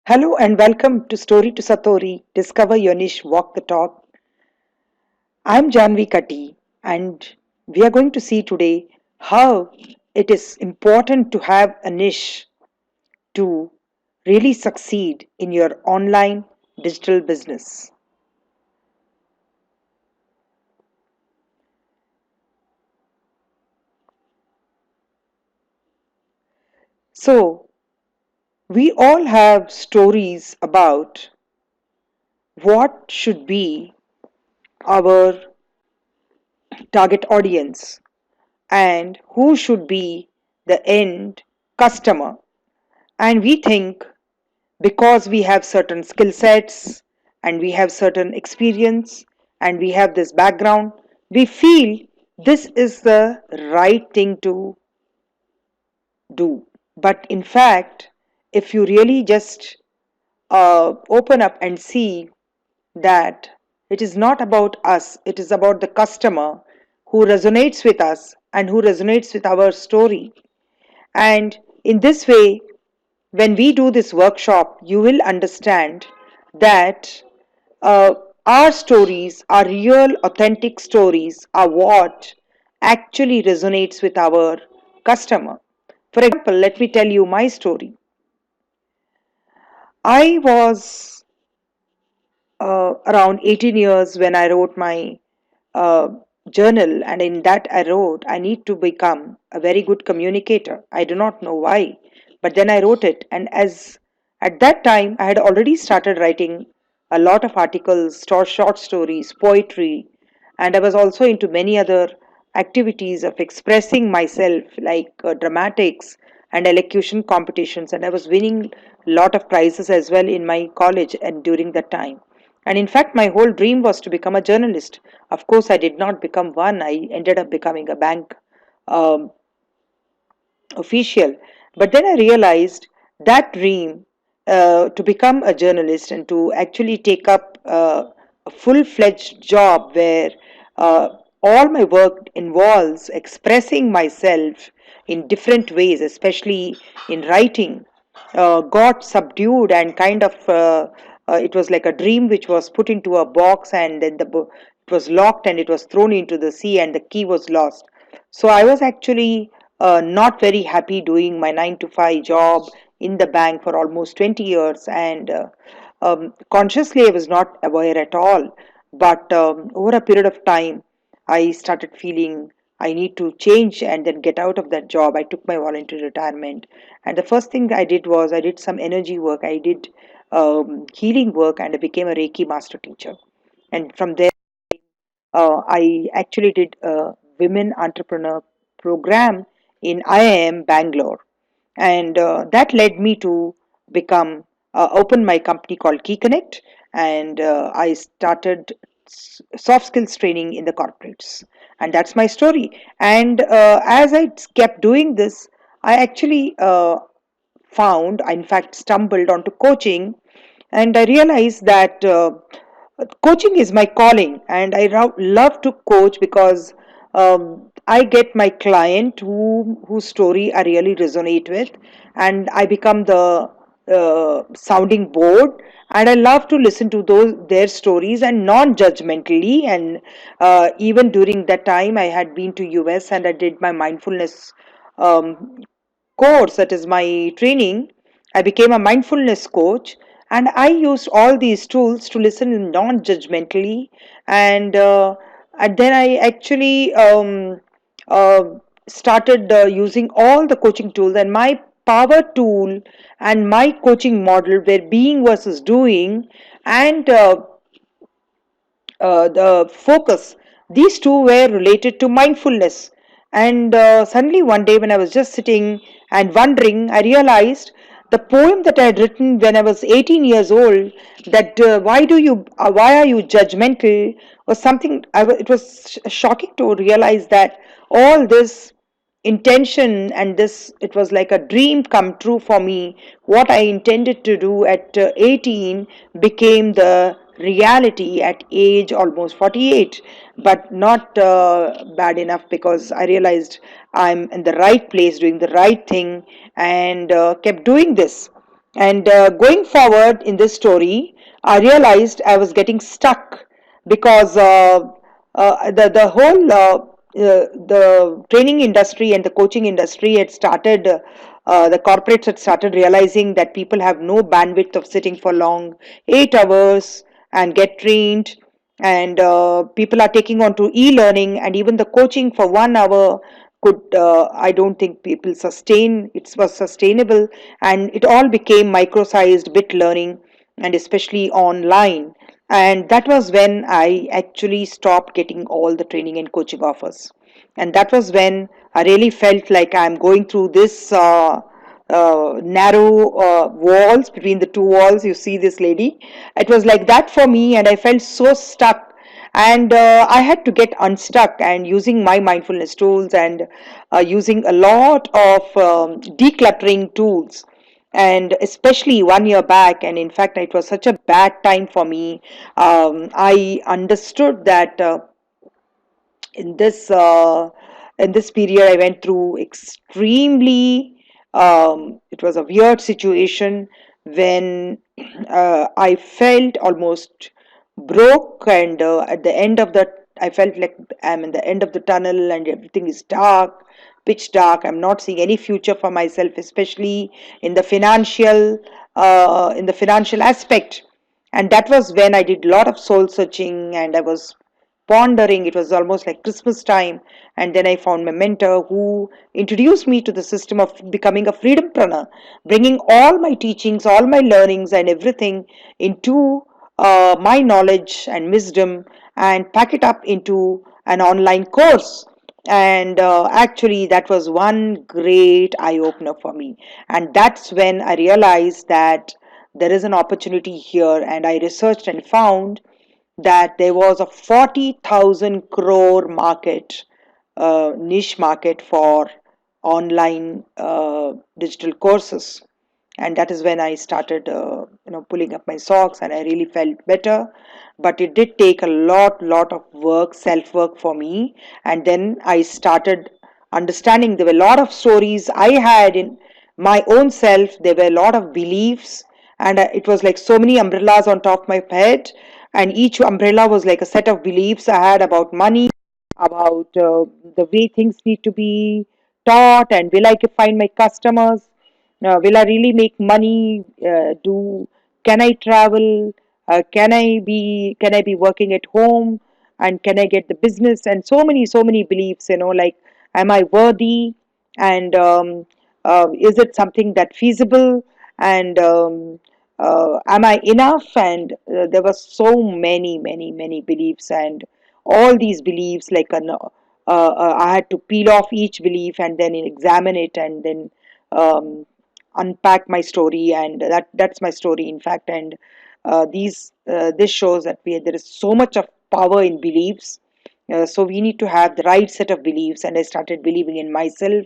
Hello and welcome to Story2Satori. Discover your niche, walk the talk. I'm Janvi Katti, and we are going to see today how it is important to have a niche to really succeed in your online digital business. So, we all have stories about what should be our target audience and who should be the end customer. And we think because we have certain skill sets and we have certain experience and we have this background, we feel this is the right thing to do. But in fact, if you really just open up and see that it is not about us, it is about the customer who resonates with us and who resonates with our story. And in this way, when we do this workshop, you will understand that uh, our stories, our real, authentic stories, are what actually resonates with our customer. For example, let me tell you my story. I was around 18 years when I wrote my uh, journal, and in that I wrote, I need to become a very good communicator. I do not know why, but then I wrote it, and as at that time I had already started writing a lot of articles, short stories, poetry, and I was also into many other activities of expressing myself, like dramatics and elocution competitions, and I was winning a lot of prizes as well in my college and during that time. And in fact, my whole dream was to become a journalist. Of course, I did not become one. I ended up becoming a bank um, official. But then I realized that dream to become a journalist and to actually take up a full fledged job where uh, all my work involves expressing myself in different ways, especially in writing, got subdued and kind of it was like a dream which was put into a box, and then it was locked and it was thrown into the sea and the key was lost. So I was actually not very happy doing my 9 to 5 job in the bank for almost 20 years, and consciously I was not aware at all. But over a period of time, I started feeling I need to change and then get out of that job. I took my voluntary retirement, and the first thing I did was I did some energy work. I did healing work, and I became a Reiki master teacher. And from there, I actually did a women entrepreneur program in IIM Bangalore, and that led me to become open my company called Key Connect, and I started soft skills training in the corporates, and that's my story. And as I kept doing this, I actually found, in fact, stumbled onto coaching, and I realized that coaching is my calling, and I love to coach because I get my client whose story I really resonate with, and I become the sounding board, and I love to listen to those their stories and non-judgmentally. And even during that time, I had been to US and I did my mindfulness um, course, that is my training. I became a mindfulness coach, and I used all these tools to listen non judgmentally. And, and then I actually uh, started using all the coaching tools, and my power tool and my coaching model were being versus doing, and the focus. These two were related to mindfulness. And suddenly, one day, when I was just sitting and wondering, I realized the poem that I had written when I was 18 years old, that why are you judgmental, was something, it was shocking to realize that all this intention and this, it was like a dream come true for me. What I intended to do at 18 became the reality at age almost 48, but not bad enough, because I realized I'm in the right place doing the right thing, and kept doing this. And going forward in this story, I realized I was getting stuck because the whole the training industry and the coaching industry had started. The corporates had started realizing that people have no bandwidth of sitting for long 8 hours and get trained, and people are taking on to e-learning, and even the coaching for 1 hour could I don't think people sustain it was sustainable, and it all became micro-sized bit learning, and especially online. And that was when I actually stopped getting all the training and coaching offers, and that was when I really felt like I'm going through this narrow walls. Between the two walls you see this lady, it was like that for me, and I felt so stuck. And I had to get unstuck, and using my mindfulness tools, and using a lot of decluttering tools, and especially 1 year back, and in fact it was such a bad time for me. I understood that in this period I went through extremely, it was a weird situation when I felt almost broke, and at the end of the I felt like I'm in the end of the tunnel, and everything is dark, pitch dark. I'm not seeing any future for myself, especially in the financial aspect. And that was when I did a lot of soul searching, and I was pondering. It was almost like Christmas time, and then I found my mentor who introduced me to the system of becoming a freedompreneur, bringing all my teachings, all my learnings, and everything into my knowledge and wisdom, and pack it up into an online course. And actually that was one great eye opener for me, and that's when I realized that there is an opportunity here. And I researched and found that there was a 40,000 crore market, niche market for online digital courses. And that is when I started pulling up my socks, and I really felt better. But it did take a lot of work, self work for me. And then I started understanding there were a lot of stories I had in my own self. There were a lot of beliefs, and it was like so many umbrellas on top of my head, and each umbrella was like a set of beliefs I had about money, about the way things need to be taught, and will I find my customers, will I really make money, do can I travel, can I be working at home, and can I get the business, and so many beliefs, like am I worthy, and is it something that feasible, and am I enough, and there were so many beliefs, and all these beliefs like I had to peel off each belief and then examine it, and then um, unpack my story. And that's my story, in fact. And these this shows that there is so much of power in beliefs. So we need to have the right set of beliefs, and I started believing in myself.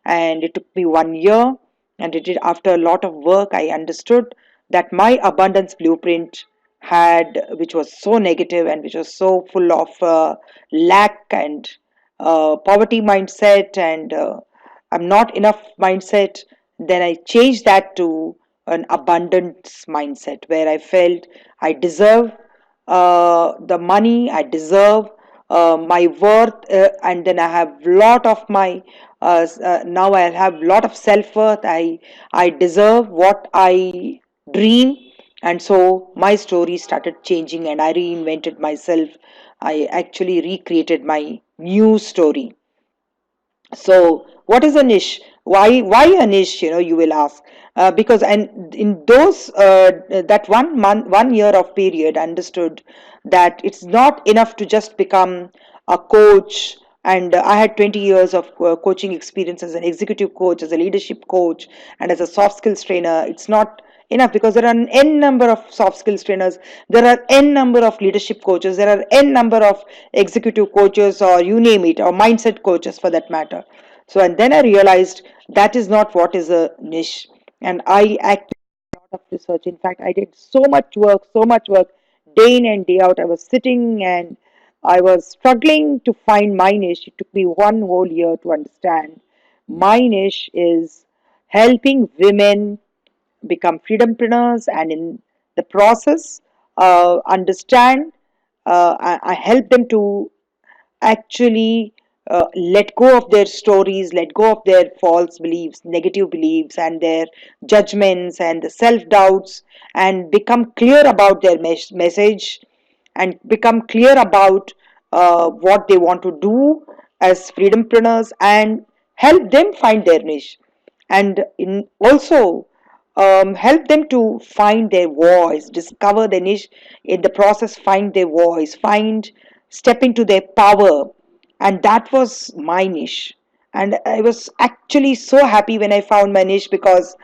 And it took me 1 year, and it did. After a lot of work, I understood that my abundance blueprint had, which was so negative and which was so full of lack and poverty mindset, and I'm not enough mindset. Then I changed that to an abundance mindset, where I felt I deserve the money, I deserve my worth, and then I have lot of my now I have lot of self worth. I deserve what I dream. And so my story started changing, and I reinvented myself. I actually recreated my new story. So what is a niche? Why a niche, you will ask. Because, and in those that 1 month, 1 year of period, I understood that it's not enough to just become a coach. And I had 20 years of coaching experience as an executive coach, as a leadership coach, and as a soft skills trainer. It's not enough, because there are an n number of soft skills trainers, there are n number of leadership coaches, there are n number of executive coaches, or you name it, or mindset coaches for that matter. So, and then I realized that is not what is a niche. And I actually did a lot of research. In fact, I did so much work, day in and day out. I was sitting and I was struggling to find my niche. It took me 1 whole year to understand my niche is helping women become freedompreneurs, and in the process, understand. I help them to actually let go of their stories, let go of their false beliefs, negative beliefs, and their judgments and the self doubts, and become clear about their message, and become clear about what they want to do as freedompreneurs, and help them find their niche, and in also help them to find their voice, discover their niche, in the process find their voice, find, step into their power. And that was my niche, and I was actually so happy when I found my niche, because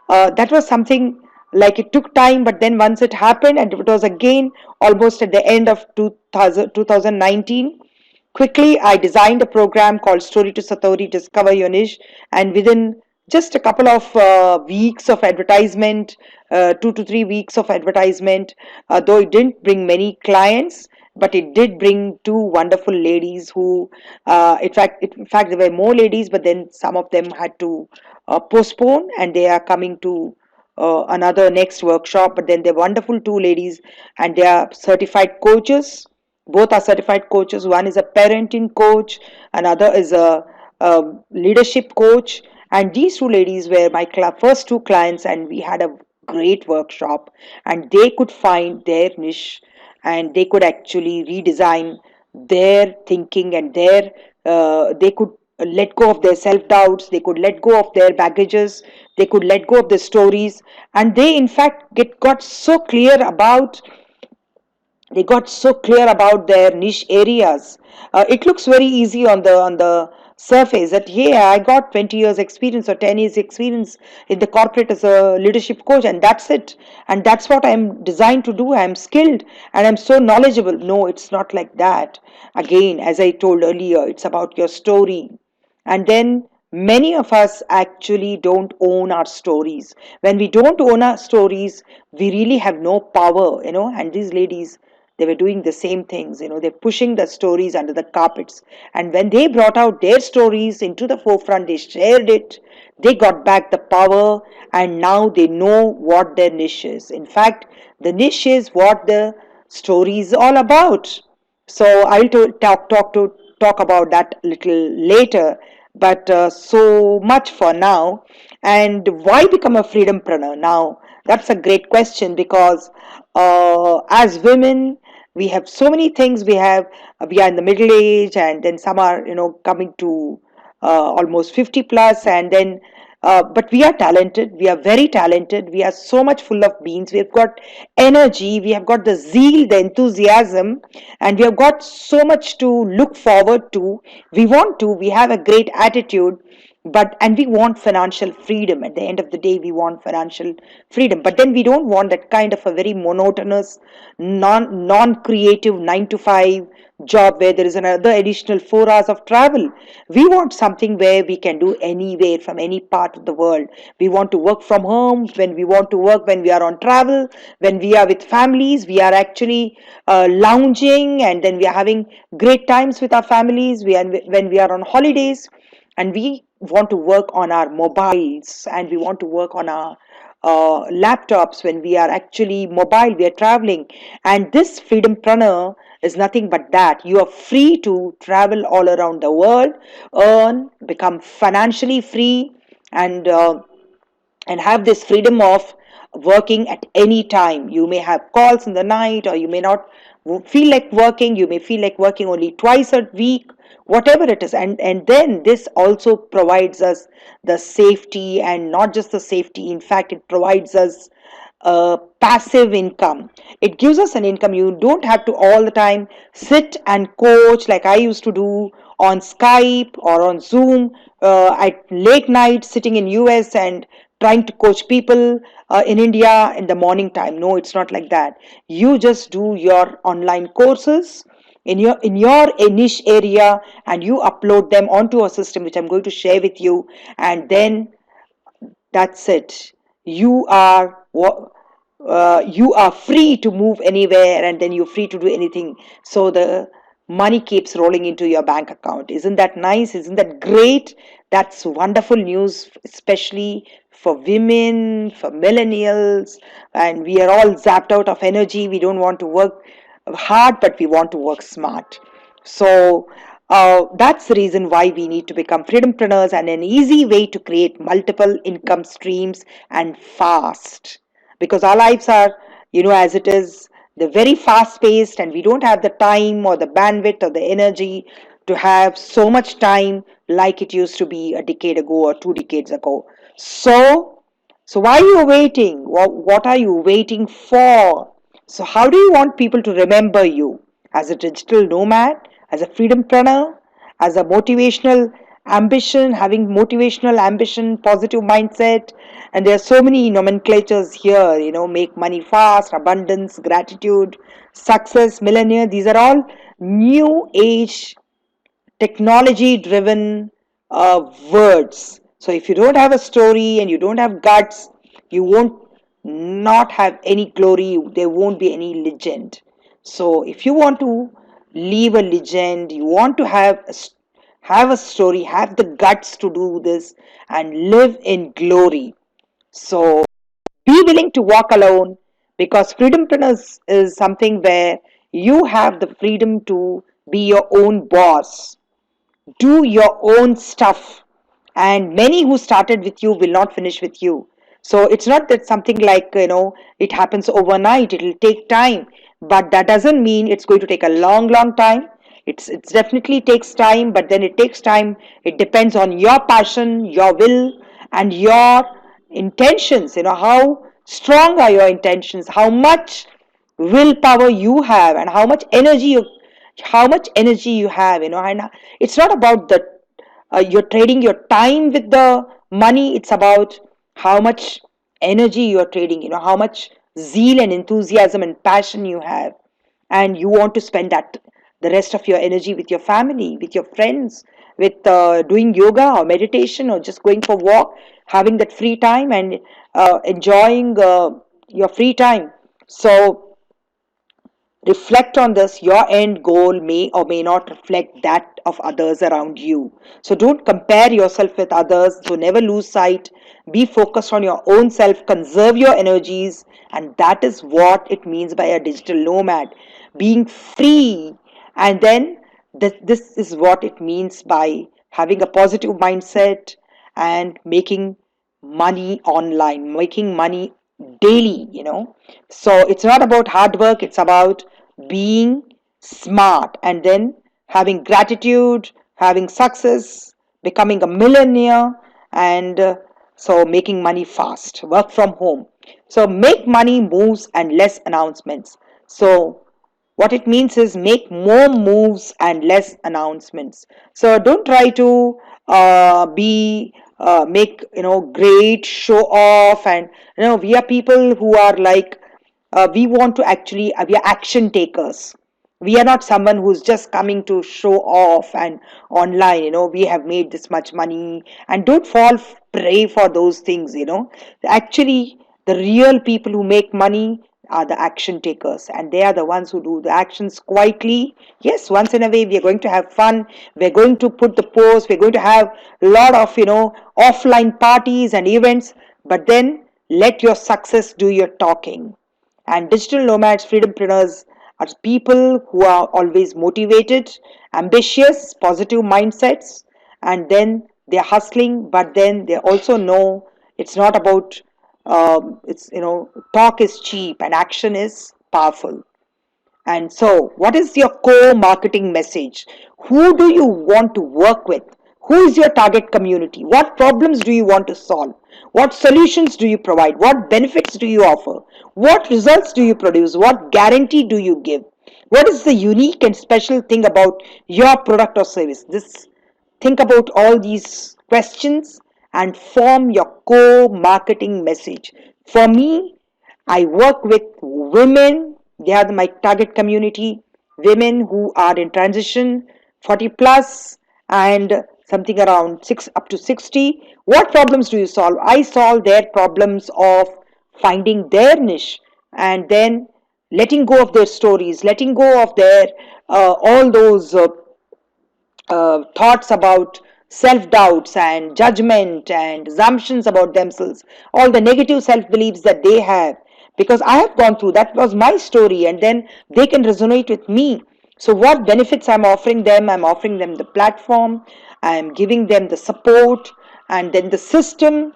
that was something, like, it took time, but then once it happened, and it was again almost at the end of 2019. Quickly, I designed a program called Story2Satori, Discover Your Niche, and within just a couple of weeks of advertisement, 2 to 3 weeks of advertisement, though it didn't bring many clients, but it did bring two wonderful ladies who, in fact, there were more ladies, but then some of them had to postpone, and they are coming to another next workshop. But then they're wonderful two ladies, and they are certified coaches. Both are certified coaches. One is a parenting coach, another is a leadership coach. And these two ladies were my first two clients, and we had a great workshop. And they could find their niche, and they could actually redesign their thinking, and they could let go of their self doubts, they could let go of their baggages, they could let go of the stories, and they in fact got so clear about, they got so clear about their niche areas. It looks very easy on the surface, that yeah, I got 20 years experience or 10 years experience in the corporate as a leadership coach, and that's it, and that's what I'm designed to do. I'm skilled and I'm so knowledgeable. No, it's not like that. Again, as I told earlier, it's about your story. And then many of us actually don't own our stories. When we don't own our stories, we really have no power, and these ladies, they were doing the same things. They're pushing the stories under the carpets, and when they brought out their stories into the forefront, they shared it, they got back the power, and now they know what their niche is. In fact, the niche is what the story is all about. So I'll talk about that a little later. But so much for now. And why become a freedompreneur? Now, that's a great question, because as women, we have so many things. We are in the middle age, and then some are coming to almost 50 plus, and then but we are talented, we are very talented, we are so much full of beans, we have got energy, we have got the zeal, the enthusiasm, and we have got so much to look forward to. We have a great attitude, but and we want financial freedom. At the end of the day, we want financial freedom, but then we don't want that kind of a very monotonous, non creative 9 to 5 job where there is another additional 4 hours of travel. We want something where we can do anywhere from any part of the world. We want to work from home when we want to work, when we are on travel, when we are with families, we are actually lounging, and then we are having great times with our families, when we are on holidays, and we want to work on our mobiles, and we want to work on our laptops when we are actually mobile, we are traveling. And this freedompreneur is nothing but that. You are free to travel all around the world, earn, become financially free, and have this freedom of working at any time. You may have calls in the night, or you may not feel like working. You may feel like working only twice a week, whatever it is. And then this also provides us the safety, and not just the safety. In fact, it provides us passive income. It gives us an income. You don't have to all the time sit and coach like I used to do on Skype or on Zoom at late night, sitting in US and trying to coach people in India in the morning time. No, it's not like that. You just do your online courses in your niche area, and you upload them onto a system which I'm going to share with you, and then that's it. You are free to move anywhere, and then you're free to do anything. So the money keeps rolling into your bank account. Isn't that nice? Isn't that great? That's wonderful news, especially for women, for millennials, and we are all zapped out of energy. We don't want to work hard, but we want to work smart. So that's the reason why we need to become freedompreneurs, and an easy way to create multiple income streams and fast, because our lives are, as it is, they're very fast paced, and we don't have the time or the bandwidth or the energy to have so much time like it used to be a decade ago or 2 decades ago. So why are you waiting? What are you waiting for? So how do you want people to remember you? As a digital nomad, as a freedompreneur, as a motivational ambition, having motivational ambition, positive mindset, and there are so many nomenclatures here, make money fast, abundance, gratitude, success, millionaire. These are all new age technology driven words. So if you don't have a story and you don't have guts, you won't not have any glory, there won't be any legend. So if you want to leave a legend, you want to have a story, have the guts to do this and live in glory. So be willing to walk alone, because freedompreneurs is something where you have the freedom to be your own boss, do your own stuff, and many who started with you will not finish with you. So it's not that something like, it happens overnight. It will take time, but that doesn't mean it's going to take a long time. It's definitely takes time, but then it takes time. It depends on your passion, your will, and your intentions. How strong are your intentions, how much willpower you have, and how much energy you have. And it's not about the you're trading your time with the money. It's about how much energy you're trading, how much zeal and enthusiasm and passion you have, and you want to spend that the rest of your energy with your family, with your friends, with doing yoga or meditation, or just going for walk, having that free time, and enjoying your free time. So reflect on this. Your end goal may or may not reflect that of others around you. So don't compare yourself with others. So never lose sight. Be focused on your own self, conserve your energies, and that is what it means by a digital nomad, being free. And then this is what it means by having a positive mindset and making money online, making money daily. So it's not about hard work, it's about being smart, and then having gratitude, having success, becoming a millionaire, and so making money fast, work from home. So make money moves and less announcements. So what it means is make more moves and less announcements. So don't try to be make great show off. And we are people who are like, we want to actually, we are action takers. We are not someone who's just coming to show off and online, we have made this much money. And don't fall prey for those things. Actually, the real people who make money are the action takers, and they are the ones who do the actions quietly. Yes, once in a way we are going to have fun, we're going to put the post, we're going to have a lot of offline parties and events, but then let your success do your talking. And digital nomads, freedompreneurs, are people who are always motivated, ambitious, positive mindsets, and then they're hustling, but then they also know it's not about, it's, talk is cheap and action is powerful. And so, what is your core marketing message? Who do you want to work with? Who is your target community? What problems do you want to solve? What solutions do you provide? What benefits do you offer? What results do you produce? What guarantee do you give? What is the unique and special thing about your product or service? Think about all these questions and form your core marketing message. For me, I work with women. They are my target community. Women who are in transition, 40 plus, and something around 6 up to 60. What problems do you solve? I solve their problems of finding their niche, and then letting go of their stories, letting go of their all those thoughts about self doubts and judgment and assumptions about themselves, all the negative self beliefs that they have. Because I have gone through, that was my story, and then they can resonate with me. So, what benefits I'm offering them? I'm offering them the platform, I'm giving them the support, and then the system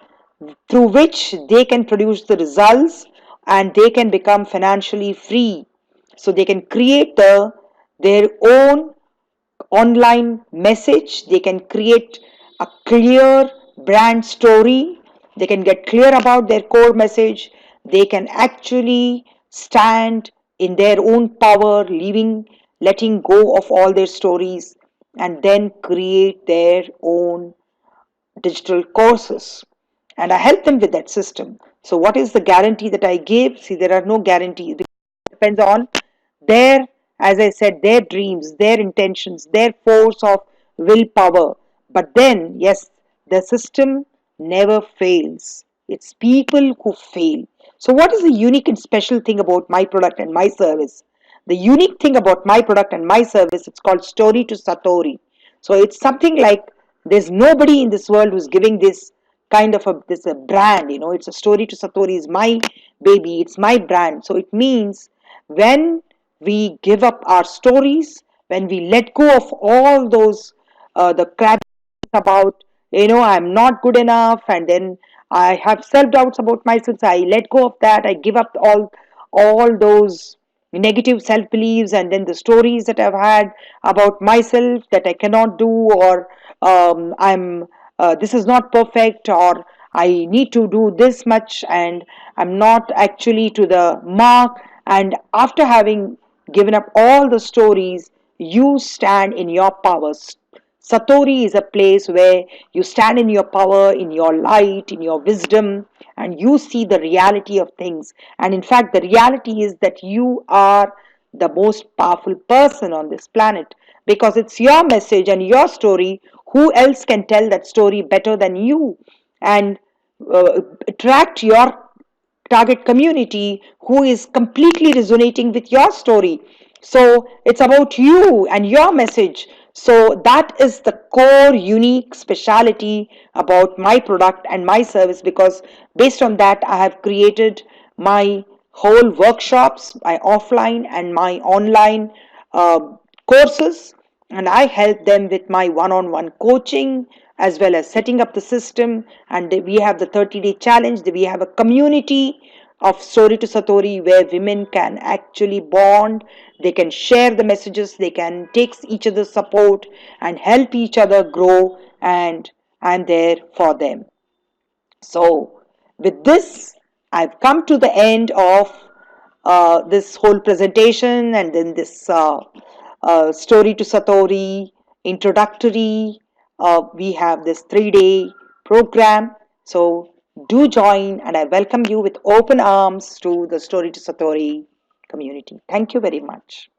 through which they can produce the results and they can become financially free. So they can create their own online message, they can create a clear brand story, they can get clear about their core message, they can actually stand in their own power, letting go of all their stories, and then create their own digital courses. And I help them with that system. So, what is the guarantee that I give? See, there are no guarantees. It depends on their, as I said, their dreams, their intentions, their force of willpower. But then, yes, the system never fails. It's people who fail. So, what is the unique and special thing about my product and my service? The unique thing about my product and my service, it's called Story2Satori. So it's something like there's nobody in this world who's giving this kind of a brand. It's a Story2Satori is my baby. It's my brand. So it means when we give up our stories, when we let go of all those the crap about I'm not good enough, and then I have self doubts about myself, so I let go of that, I give up all those negative self beliefs, and then the stories that I've had about myself that I cannot do, or I'm this is not perfect, or I need to do this much and I'm not actually to the mark. And after having given up all the stories, you stand in your powers. Satori is a place where you stand in your power, in your light, in your wisdom, and you see the reality of things. And in fact, the reality is that you are the most powerful person on this planet, because it's your message and your story. Who else can tell that story better than you? And attract your target community who is completely resonating with your story. So it's about you and your message. So that is the core unique speciality about my product and my service, because based on that I have created my whole workshops, my offline and my online uh, courses, and I help them with my one-on-one coaching as well as setting up the system. And we have the 30-day challenge. We have a community of Story to Satori where women can actually bond, they can share the messages, they can take each other's support and help each other grow, and I'm there for them. So, with this, I've come to the end of this whole presentation, and then this Story to Satori introductory. We have this 3-day program. So, do join, and I welcome you with open arms to the Story to Satori community. Thank you very much.